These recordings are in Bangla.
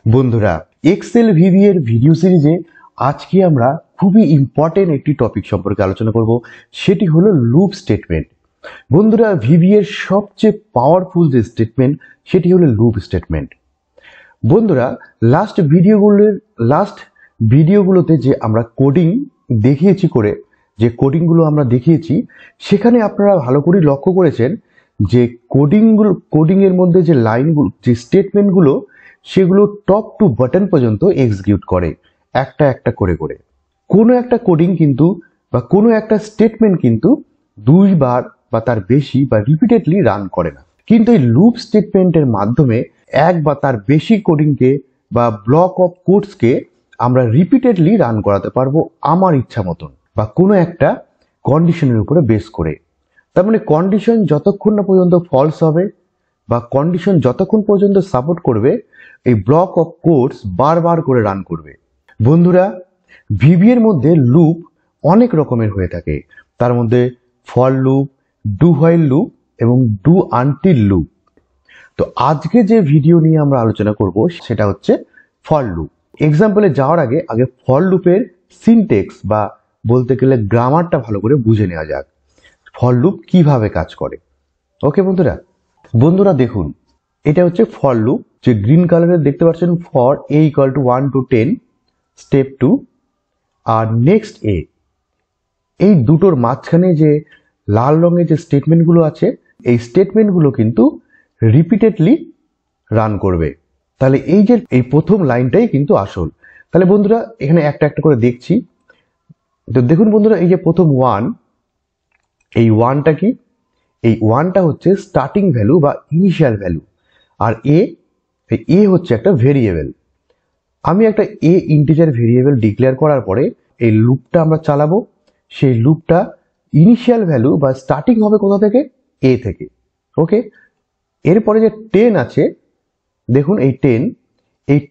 বন্ধুরা, এক্সেল ভিভি এর ভিডিও সিরিজে আজকে আমরা খুবই ইম্পর্টেন্ট একটি টপিক সম্পর্কে আলোচনা করব, সেটি হলো লুপ স্টেটমেন্ট। বন্ধুরা, ভিভি এর সবচেয়ে পাওয়ারফুল যে স্টেটমেন্ট সেটি হলো লুপ স্টেটমেন্ট। বন্ধুরা, লাস্ট ভিডিওগুলোতে যে আমরা কোডিং দেখিয়েছি যে কোডিংগুলো আমরা দেখিয়েছি, সেখানে আপনারা ভালো করে লক্ষ্য করেছেন যে কোডিং এর মধ্যে যে লাইনগুলো, যে স্টেটমেন্টগুলো, সেগুলো টপ টু বাটন পর্যন্ত এক্সিকিউট করে একটা একটা করে করে। কোনো একটা কোডিং কিন্তু বা কোনো একটা স্টেটমেন্ট কিন্তু দুইবার বা তার বেশি বা রিপিটেডলি রান করে না। কিন্তু এই লুপ স্টেটমেন্টের মাধ্যমে এক বা তার বেশি কোডিংকে বা ব্লক অফ কোডসকে আমরা রিপিটেডলি রান করাতে পারবো আমার ইচ্ছা মতন বা কোনো একটা কন্ডিশনের উপরে বেস করে। তার মানে কন্ডিশন যতক্ষণ না পর্যন্ত ফলস হবে বা কন্ডিশন যতক্ষণ পর্যন্ত সাপোর্ট করবে, এই ব্লক অফ কোডস বারবার করে রান করবে। বন্ধুরা, ভিভি এর মধ্যে লুপ অনেক রকমের হয়ে থাকে। তার মধ্যে for loop, do while loop এবং ডু আনটিল লুপ। তো আজকে যে ভিডিও নিয়ে আমরা আলোচনা করব সেটা হচ্ছে ফর লুপ। এক্সাম্পলে যাওয়ার আগে ফর লুপের সিনটেক্স বা বলতে গেলে গ্রামারটা ভালো করে বুঝে নেওয়া যাক, ফর লুপ কিভাবে কাজ করে। ওকে বন্ধুরা দেখুন, এটা হচ্ছে ফর লুপ, যে গ্রিন কালারের দেখতে পাচ্ছেন, ফর a = 1 to 10 স্টেপ 2 আর নেক্সট a। এই দুটোর মাঝখানে যে লাল রঙের যে স্টেটমেন্টগুলো আছে, এই স্টেটমেন্টগুলো কিন্তু রিপিটেডলি রান করবে। তাহলে এই প্রথম লাইনটাই কিন্তু আসল। তাহলে বন্ধুরা, এখানে একটা একটা করে দেখছি। তো দেখুন বন্ধুরা, এই যে প্রথম ওয়ান, এই ওয়ানটা কি? এই ওয়ানটা হচ্ছে স্টার্টিং ভ্যালু বা ইনিশিয়াল ভ্যালু, আর এ হচ্ছে একটা ভেরিয়েবল। আমি একটা ইন্টিজার ভেরিয়েবল ডিক্লেয়ার করার পরে এই লুপটা আমরা চালাবো। সেই লুপটা ইনিশিয়াল ভ্যালু বা স্টার্টিং হবে কোথা থেকে? এ থেকে। ওকে, এরপরে যে 10 আছে, দেখুন এই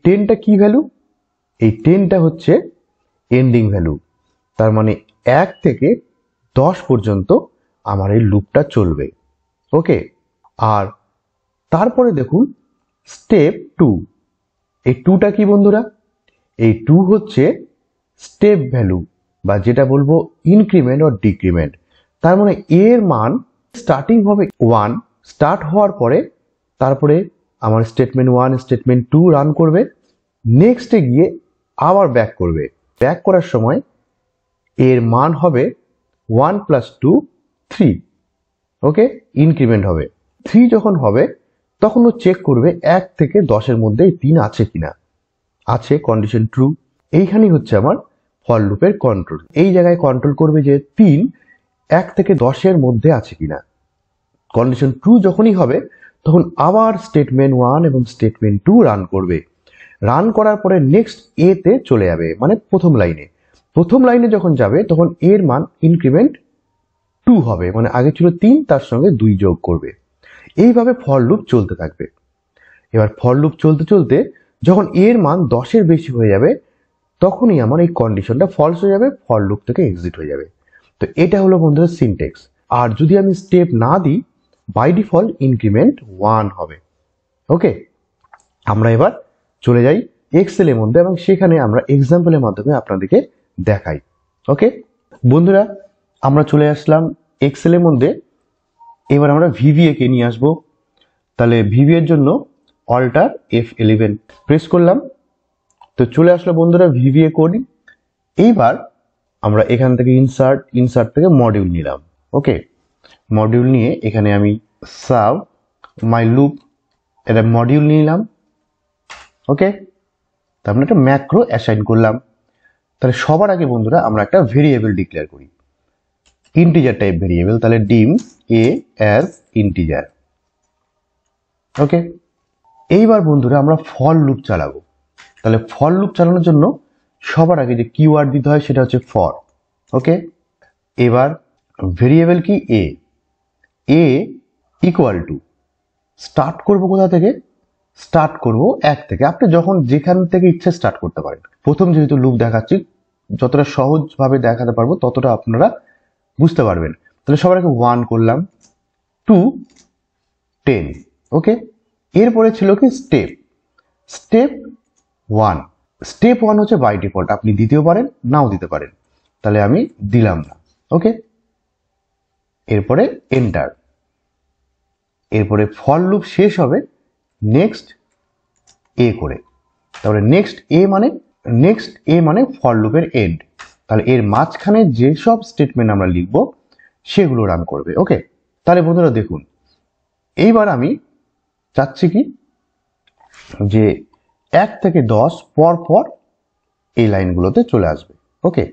10টা কি ভ্যালু? এই 10টা হচ্ছে এন্ডিং ভ্যালু। তার মানে 1 থেকে 10 পর্যন্ত আমার এই লুপটা চলবে। ওকে, আর তারপরে দেখুন স্টেপ 2। এই 2টা কি বন্ধুরা? এই 2 হচ্ছে স্টেপ ভ্যালু বা যেটা বলবো ইনক্রিমেন্ট অর ডিক্রিমেন্ট। তার মানে এর মান স্টার্টিং হবে 1, স্টার্ট হওয়ার পরে তারপরে আমার স্টেটমেন্ট 1 স্টেটমেন্ট 2 রান করবে, নেক্সটে গিয়ে আবার ব্যাক করবে। ব্যাক করার সময় এর মান হবে 1 + 2 3। ওকে, ইনক্রিমেন্ট হবে 3। যখন হবে তখন ও চেক করবে 1 থেকে 10-এর মধ্যে 3 আছে কিনা। আছে, কন্ডিশন ট্রু। এইখানেই হচ্ছে আমার ফর লুপের কন্ট্রোল। এই জায়গায় কন্ট্রোল করবে যে 3 1 থেকে 10-এর মধ্যে আছে কিনা। কন্ডিশন ট্রু যখনই হবে তখন আবার স্টেটমেন্ট 1 এবং স্টেটমেন্ট 2 রান করবে। রান করার পরে নেক্সট তে চলে যাবে, মানে প্রথম লাইনে যখন যাবে তখন এর মান ইনক্রিমেন্ট 2 হবে, মানে আগে ছিল 3, তার সঙ্গে 2 যোগ করবে। এইভাবে ফর লুপ চলতে থাকবে। এবার ফর লুপ চলতে চলতে যখন এর মান 10-এর বেশি হয়ে যাবে তখনই আমার এই কন্ডিশনটা ফলস হয়ে যাবে, ফর লুপ থেকে এক্সিট হয়ে যাবে। তো এটা হলো বন্ধুরা সিনটেক্স। আর যদি আমি স্টেপ না দিই, বাই ডিফল্ট ইনক্রিমেন্ট 1 হবে। ওকে, আমরা এবার চলে যাই এক্সেলের মধ্যে এবং সেখানে আমরা এক্সাম্পলের মাধ্যমে আপনাদেরকে দেখাই। ওকে বন্ধুরা, আমরা চলে আসলাম এক্সেলের মধ্যে। এবার আমরা ভিভিএ কে নিয়ে আসবো। তাহলে ভিভিএ এর জন্য অল্টার F11 প্রেস করলাম। তো চলে আসলো বন্ধুরা ভিভিএ কোড। এইবার আমরা এখান থেকে ইনসার্ট থেকে মডিউল নিলাম। ওকে, মডিউল নিয়ে এখানে আমি সাব মাই লুপ এটা মডিউল নিলাম। ওকে, তারপরে একটা ম্যাক্রো অ্যাসাইন করলাম। তাহলে সবার আগে বন্ধুরা আমরা একটা ভেরিয়েবল ডিক্লেয়ার করি, ইন্টিজার টাইপ ভেরিয়েবল। তাহলে ডিম এ অ্যাজ ইন্টিজার। ওকে, এইবার বন্ধুরা আমরা ফর লুপ চালাবো। তাহলে ফর লুপ চালানোর জন্য সবার আগে যে কিওয়ার্ড দিতে হয় সেটা হচ্ছে ফর। ওকে, এবার ভেরিয়েবল কি এ ইকুয়াল টু স্টার্ট করবো কোথা থেকে? স্টার্ট করবো 1 থেকে। আপনি যখন যেখান থেকে ইচ্ছে স্টার্ট করতে পারেন। প্রথম যেহেতু লুপ দেখাচ্ছি, যতটা সহজভাবে দেখাতে পারবো ততটা আপনারা বুঝতে পারবেন। তাহলে সবার আগে 1 করলাম, 2 10। ওকে, এরপরে ছিল কি স্টেপ 1। স্টেপ 1 হচ্ছে বাই ডিফল্ট, আপনি দিতেও পারেন নাও দিতে পারেন, তাহলে আমি দিলাম না। ওকে, এরপরে এন্টার। এরপরে ফর লুপ শেষ হবে নেক্সট এ করে, তাহলে নেক্সট এ মানে ফর লুপের এন্ড, তাহলে এর মাঝখানে যেসব স্টেটমেন্ট আমরা লিখব সেগুলো রান করবে। ওকে, তাহলে বন্ধুরা দেখুন, এইবার আমি চাচ্ছি কি যে 1 থেকে 10 পর পর এই লাইনগুলোতে চলে আসবে। ওকে,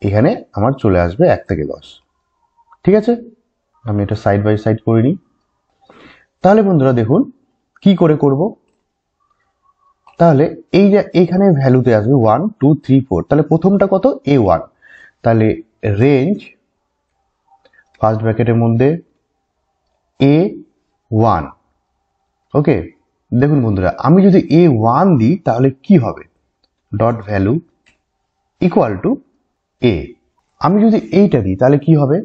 এখানে আমার চলে আসবে 1 থেকে 10। ঠিক আছে, আমি এটা সাইড বাই সাইড করে নিই। তাহলে বন্ধুরা দেখুন কি করে করব। তাহলে এই যে এখানে ভ্যালুতে আসবে 1 2 3 4, তাহলে প্রথমটা কত a1, তাহলে রেঞ্জ ফার্স্ট ব্র্যাকেটের মধ্যে a1। ওকে, দেখুন বন্ধুরা, আমি যদি a1 দিই তাহলে কি হবে, dot value equal to a। আমি যদি এইটা দিই তাহলে কি হবে,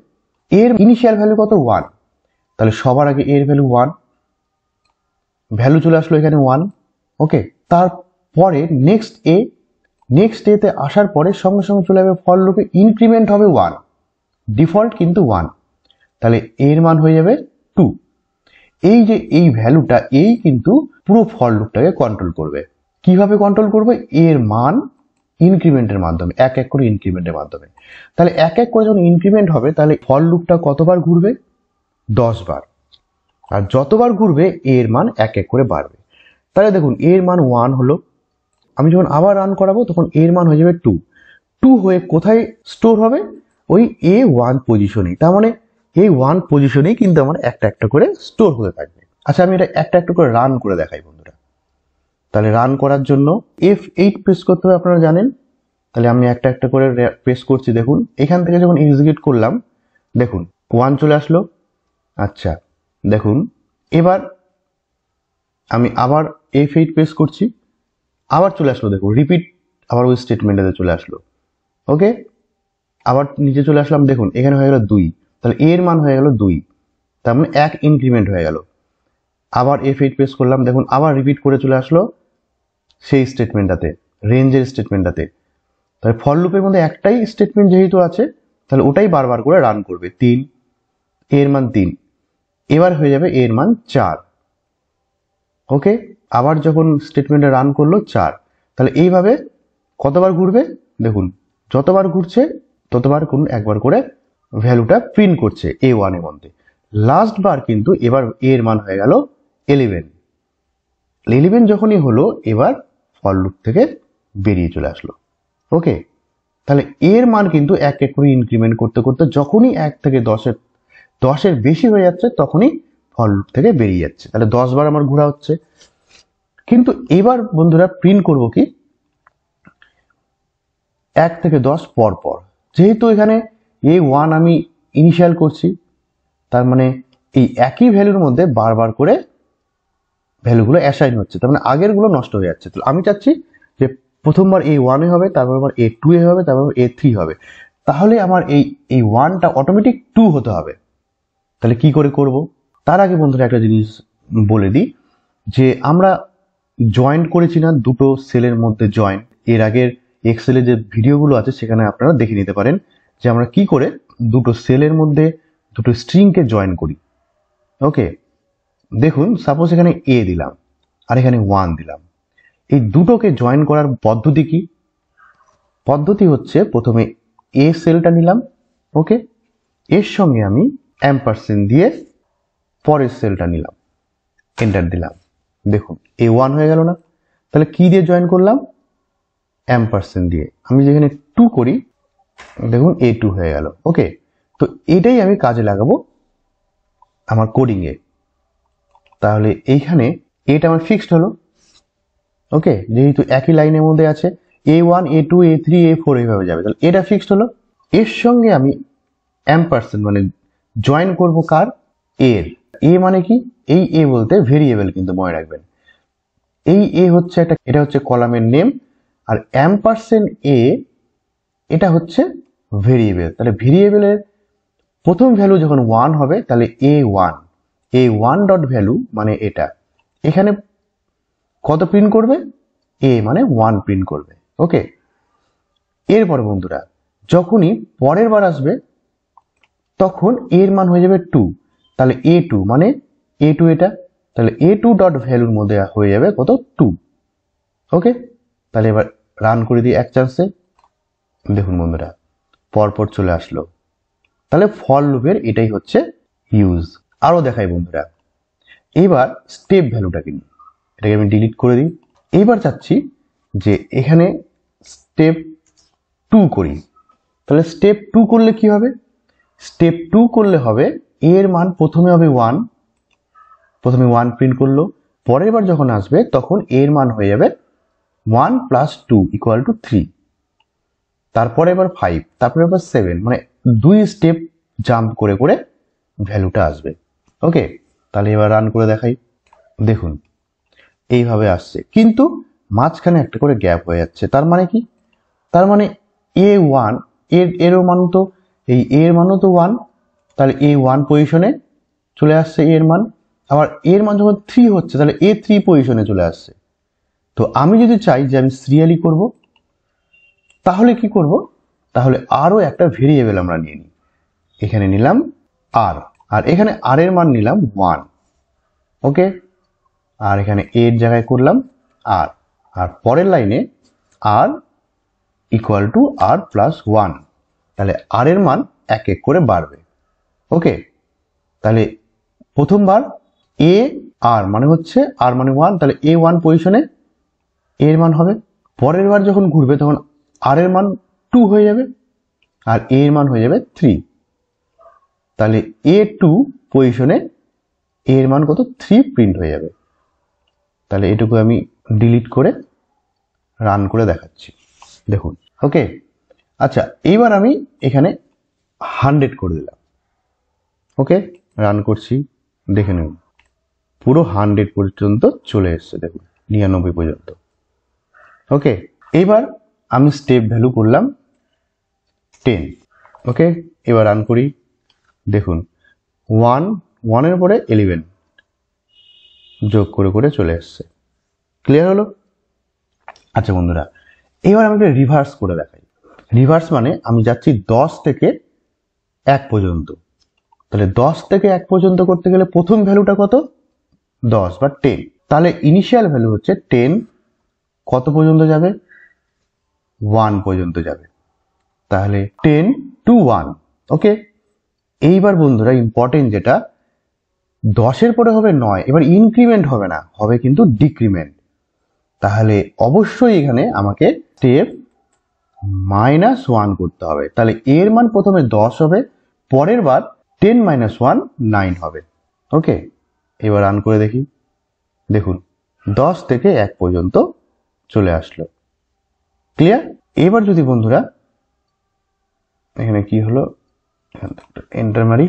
এর ইনিশিয়াল ভ্যালু কত 1, তাহলে সবার আগে এর ভ্যালু 1, ভ্যালু চলে আসলো এখানে 1। ওকে, তারপরে নেক্সট এতে আসার পরে সঙ্গে সঙ্গে চলে যাবে ফর লুপে ইনক্রিমেন্ট হবে 1, ডিফল্ট কিন্তু 1, তাহলে এর মান হয়ে যাবে 2। এই যে এই ভ্যালুটা এই কিন্তু পুরো ফর লুপটাকে কন্ট্রোল করবে। কিভাবে কন্ট্রোল করবে, এর মান ইনক্রিমেন্টের মাধ্যমে, এক এক করে ইনক্রিমেন্টের মাধ্যমে। তাহলে এক এক করে যখন ইনক্রিমেন্ট হবে তাহলে ফর লুপটা কতবার ঘুরবে, 10 বার, আর যতবার ঘুরবে এর মান এক এক করে বাড়বে। তাহলে দেখুন এর মান 1 হলো, আমি যখন আবার রান করাবো তখন এর মান হয়ে যাবে 2 হয়ে কোথায় স্টোর হবে, ওই A1 পজিশনে। তার মানে A1 পজিশনেই কিন্তু আমার একটা একটা করে স্টোর হতে থাকবে। আচ্ছা, আমি এটা একটা একটা করে রান করে দেখাই বন্ধুরা। তাহলে রান করার জন্য F8 প্রেস করতে হবে, আপনারা জানেন। তাহলে আমি একটা একটা করে প্রেস করছি। দেখুন এখান থেকে যখন এক্সিকিউট করলাম দেখুন 1 চলে আসলো। আচ্ছা দেখুন, এবার আমি আবার F8 প্রেস করছি, আবার চলে আসলো, দেখুন রিপিট, আবার ওই স্টেটমেন্টে চলে আসলো। ওকে, আবার নিচে চলে আসলাম, দেখুন এখানে হয়ে গেল 2, তাহলে এর মান হয়ে গেল 2, তার মানে 1 ইনক্রিমেন্ট হয়ে গেল। আবার F8 প্রেস করলাম, দেখুন আবার রিপিট করে চলে আসলো সেই স্টেটমেন্টটাতে, রেঞ্জের স্টেটমেন্টটাতে। তাহলে ফর লুপের মধ্যে একটাই স্টেটমেন্ট যেহেতু আছে তাহলে ওটাই বারবার করে রান করবে। 3, এর মান 3, এবার হয়ে যাবে এর মান 4। ওকে, আবার যখন স্টেটমেন্টে রান করলো 4, তাহলে এইভাবে কতবার ঘুরবে, দেখুন যতবার ঘুরছে ততবার কোন একবার করে ভ্যালুটা প্রিন্ট করছে A1 এর মধ্যে। লাস্ট বার কিন্তু এবার এর মান হয়ে গেল 11। 11 যখনই হলো এবার ফর লুপ থেকে বেরিয়ে চলে আসলো। ওকে, তাহলে এর মান কিন্তু এক এক করে ইনক্রিমেন্ট করতে করতে যখনই 1 থেকে 10-এর বেশি হয়ে যাচ্ছে তখনই ফর লুপ থেকে বেরিয়ে যাচ্ছে। তাহলে 10 বার আমার ঘোরা হচ্ছে। কিন্তু এবার বন্ধুরা প্রিন্ট করব কি, 1 থেকে 10 পর পর, যেহেতু এখানে A1 আমি ইনিশিয়াল করছি, তার মানে এই একই ভ্যালুর মধ্যে বারবার করে ভ্যালুগুলো অ্যাসাইন হচ্ছে, তার মানে আগের গুলো নষ্ট হয়ে যাচ্ছে। তো আমি চাচ্ছি যে প্রথমবার A1 এ হবে, তারপর আবার A2 এ হবে, তারপর A3 হবে, তাহলে আমার এই 1টা অটোমেটিক 2 হতে হবে। তাহলে কি করে করব, তার আগে বন্ধুরা একটা জিনিস বলে দিই, যে আমরা জয়েন্ট করেছি না দুটো সেলের মধ্যে জয়েন্ট, এর আগের এক্সেলে যে ভিডিওগুলো আছে সেখানে আপনারা দেখে নিতে পারেন যে আমরা কি করে দুটো সেলের মধ্যে দুটো স্ট্রিংকে জয়েন করি। ওকে, দেখুন সাপোজ এখানে A দিলাম আর এখানে 1 দিলাম, এই দুটোকে জয়েন করার পদ্ধতি কি, পদ্ধতি হচ্ছে প্রথমে A সেলটা নিলাম, ওকে, এর সঙ্গে আমি অ্যাম্পারসেন্ড দিয়ে পরের সেলটা নিলাম, এন্টার দিলাম, দেখুন A1 হয়ে গেল না। তাহলে কি দিয়ে জয়েন করলাম, অ্যাম্পারসেন্ড দিয়ে। আমি যেখানে 2 করি দেখুন A2 হয়ে গেল। ওকে, তো এটাই আমি কাজে লাগাবো আমার কোডিং এ। তাহলে এইখানে এটা আমার ফিক্সড হলো। ওকে, যেহেতু একই লাইনের মধ্যে আছে, A1 A2 A3 A4 এইভাবে যাবে, তাহলে এটা ফিক্সড হলো। এর সঙ্গে আমি অ্যাম্পারসেন্ড মানে জয়েন করব কার, এর। এ মানে কি, এই এ বলতে ভেরিয়েবল, কিন্তু মনে রাখবেন এই এ হচ্ছে এটা হচ্ছে কলামের নেম, আর অ্যাম্পারসেন্ড এ এটা হচ্ছে ভেরিয়েবল। তাহলে ভেরিয়েবলের প্রথম ভ্যালু যখন 1 হবে তাহলে A1 ডট ভ্যালু মানে এটা, এখানে কত প্রিন্ট করবে, a মানে 1 প্রিন্ট করবে। ওকে, এরপরে বন্ধুরা যখনই পরের বার আসবে তখন এর মান হয়ে যাবে 2, তাহলে a2 মানে a2 এটা, তাহলে a2 ডট ভ্যালুর মধ্যে হয়ে যাবে কত 2। ওকে, তাহলে এবার রান করে দিই এক চান্সে। দেখুন বন্ধুরা পরপর চলে আসলো। তাহলে ফর লুপের এটাই হচ্ছে ইউজ। আরো দেখাই বন্ধুরা, এবার স্টেপ ভ্যালুটা কিনি, এটাকে আমি ডিলিট করে দিই। এইবার চাচ্ছি যে এখানে স্টেপ 2 করি। তাহলে স্টেপ 2 করলে কি হবে? স্টেপ 2 করলে হবে এর মান প্রথমে হবে 1, প্রথমে 1 প্রিন্ট করলো, পরের বার যখন আসবে তখন এর মান হয়ে যাবে 1 প্লাস 2 ইকুয়াল টু 3, তারপরে এবার 5, তারপরে এবার 7, মানে 2 স্টেপ জাম্প করে করে ভ্যালুটা আসবে। ওকে, তাহলে এবার রান করে দেখাই। দেখুন এইভাবে আসছে, কিন্তু মাঝখানে একটা করে গ্যাপ হয়ে যাচ্ছে। তার মানে কি? তার মানে a1 এরও মান তো এই এর মানও তো 1, তাহলে a1 পজিশনে চলে আসছে এর মান। আবার এর মান যখন 3 হচ্ছে তাহলে a3 পজিশনে চলে আসছে। তো আমি যদি চাই যে আমি সিরিয়ালি করব, তাহলে কি করব? তাহলে আরো একটা ভেরিয়েবল আমরা নিয়ে নিই। এখানে নিলাম r, আর এখানে r এর মান নিলাম 1। ওকে, আর এখানে a এর জায়গায় করলাম r, আর পরের লাইনে r equal to r plus 1, তাহলে r এর মান এক এক করে বাড়বে। ওকে, তাহলে প্রথমবার a r মানে হচ্ছে r মানে 1, তাহলে a1 পজিশনে এর মান হবে। পরের বার যখন ঘুরবে তখন r এর মান 2 হয়ে যাবে আর a এর মান হয়ে যাবে 3, তাহলে a2 পজিশনে এর মান কত 3 প্রিন্ট হয়ে যাবে। তাহলে এটুকু আমি ডিলিট করে রান করে দেখাচ্ছি। দেখুন ওকে, আচ্ছা এইবার আমি এখানে 100 করে দিলাম। ওকে, রান করছি, দেখে নিন পুরো 100 পর্যন্ত চলে এসছে। দেখুন 99 পর্যন্ত। ওকে, এবার আমি স্টেপ ভ্যালু করলাম 10। ওকে, এবার রান করি। দেখুন 1 এর পরে 11 যোগ করে করে চলে এসছে। ক্লিয়ার হলো? আচ্ছা বন্ধুরা, এবার আমি একটা রিভার্স করে দেখাই। রিভার্স মানে আমি যাচ্ছি 10 থেকে 1 পর্যন্ত। তাহলে 10 থেকে 1 পর্যন্ত করতে গেলে প্রথম ভ্যালুটা কত? 10 বা 10। তাহলে ইনিশিয়াল ভ্যালু হচ্ছে 10, কত পর্যন্ত যাবে? 1 পর্যন্ত যাবে। তাহলে 10 to 1। ওকে, এইবার বন্ধুরা ইম্পর্টেন্ট যেটা, 10 এর পরে হবে 9, এবার ইনক্রিমেন্ট হবে না, হবে কিন্তু ডিক্রিমেন্ট। তাহলে অবশ্যই এখানে আমাকে স্টেপ -1 করতে হবে। তাহলে এর মান প্রথমে 10 হবে, পরের বার 10 - 1 9 হবে। ওকে, এবার রান করে দেখি। দেখুন 10 থেকে 1 পর্যন্ত চলে আসলো। ক্লিয়ার? এবার যদি বন্ধুরা এখানে কি হলো, এন্টার মারি।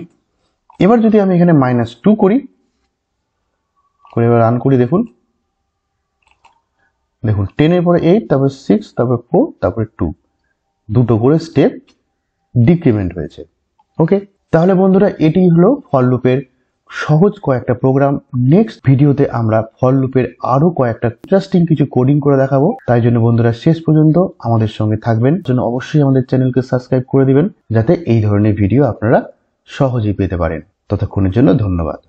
এবার যদি আমি এখানে -2 করি, করে এবার রান করি। দেখুন দেখুন 10 এর পরে 8, তারপর 6, তারপর 4, তারপরে 2, দুটো করে স্টেপ ডিক্রিমেন্ট হয়েছে। ওকে, তাহলে বন্ধুরা এটি হলো ফর লুপের সহজ কয়েকটা প্রোগ্রাম। নেক্সট ভিডিওতে আমরা ফর লুপের আরো কয়েকটা ইন্টারেস্টিং কিছু কোডিং করে দেখাবো। তাই জন্য বন্ধুরা শেষ পর্যন্ত আমাদের সঙ্গে থাকবেন, জন্য অবশ্যই আমাদের চ্যানেলকে সাবস্ক্রাইব করে দিবেন, যাতে এই ধরনের ভিডিও আপনারা সহজেই পেতে পারেন। ততক্ষণের জন্য ধন্যবাদ।